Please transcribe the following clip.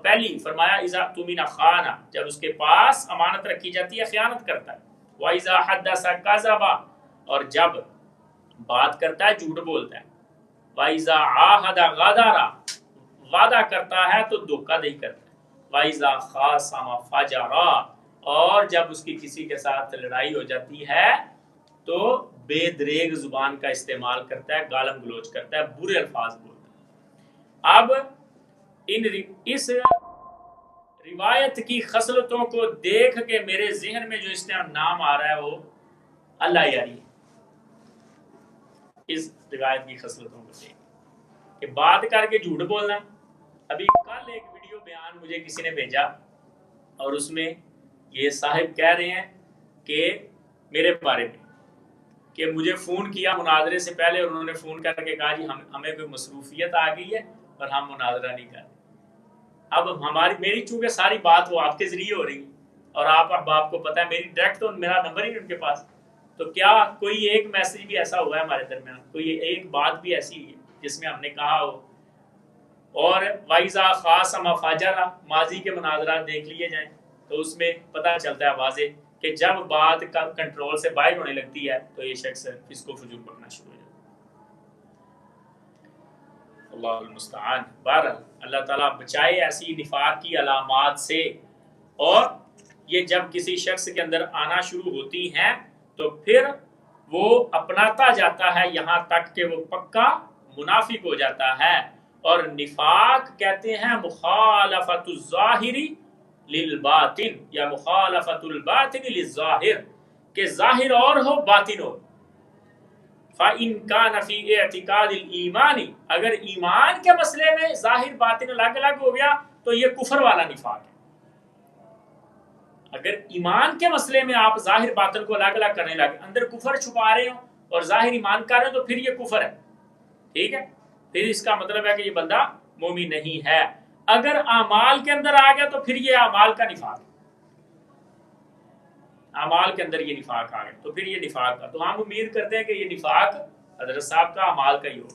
پہلی فرمایا اذا تمن خانہ، جب اس کے پاس امانت رکھی جاتی ہے خیانت کرتا ہے، واذا حدث کذب، اور جب بات کرتا ہے جھوٹ بولتا ہے، واذا عاہد غدر، وعدہ کرتا ہے تو دھوکہ دہی کرتا ہے، واذا خاصم فجر، اور جب اس کی کسی کے ساتھ لڑائی ہو جاتی ہے تو بے دریغ زبان کا استعمال کرتا ہے، گالم گلوچ کرتا ہے، برے الفاظ بولتا ہے۔ اب اس روایت کی خصلتوں کو دیکھ کے میرے ذہن میں جو اس ٹائم نام آ رہا ہے وہ اللہ یاری ہے۔ اس روایت کی خصلتوں کو دیکھ کہ بات کر کے جھوٹ بولنا۔ ابھی کل ایک ویڈیو بیان مجھے کسی نے بھیجا اور اس میں یہ صاحب کہہ رہے ہیں کہ میرے بارے میں کہ مجھے فون کیا مناظرے سے پہلے، اور انہوں نے فون کر کے کہا جی ہمیں کوئی مصروفیت آ گئی ہے اور ہم مناظرہ نہیں کر رہے۔ اب میری چونکہ ساری بات وہ آپ کے ذریعے ہو رہی اور آپ کو پتہ ہے میری ڈائریکٹ تو میرا نمبر ہی ان کے پاس، تو کیا کوئی ایک میسج بھی ایسا ہوا ہے ہمارے درمیان، کوئی ایک بات بھی ایسی ہے جس میں ہم نے کہا ہو؟ اور وَإِذَا خَاصَمَ فَجَرَ، ماضی کے مناظرات دیکھ لیے جائیں تو اس میں پتہ چلتا ہے واضح کہ جب بات کنٹرول سے باہر ہونے لگتی ہے تو یہ شخص اس کو فجور پکڑنا شروع ہو جاتا ہے۔ اللہ المستعان۔ بہرحال اللہ تعالیٰ بچائے ایسی نفاق کی علامات سے، اور یہ جب کسی شخص کے اندر آنا شروع ہوتی ہیں تو پھر وہ اپناتا جاتا ہے یہاں تک کہ وہ پکا منافق ہو جاتا ہے۔ اور نفاق کہتے ہیں مخالفت الظاہر للباطن، یا مخالفت الباطن للظاہر، کہ ظاہر اور ہو باطن ہو۔ فَإِن كَانَ فِي اعْتِقَادِ الْإِيمَانِ، اگر ایمان کے مسئلے میں ظاہر باطن الگ الگ ہو گیا تو یہ کفر والا نفاق ہے۔ اگر ایمان کے مسئلے میں آپ ظاہر باطن کو الگ الگ کرنے لگے، اندر کفر چھپا رہے ہو اور ظاہر ایمان کر رہے ہو، تو پھر یہ کفر ہے، ٹھیک ہے؟ پھر اس کا مطلب ہے کہ یہ بندہ مومن نہیں ہے۔ اگر اعمال کے اندر آ گیا تو پھر یہ اعمال کا نفاق ہے، اعمال کے اندر یہ نفاق آ گیا تو پھر یہ نفاق کا، تو ہم امید کرتے ہیں کہ یہ نفاق حضرت صاحب کا اعمال کا ہی ہو۔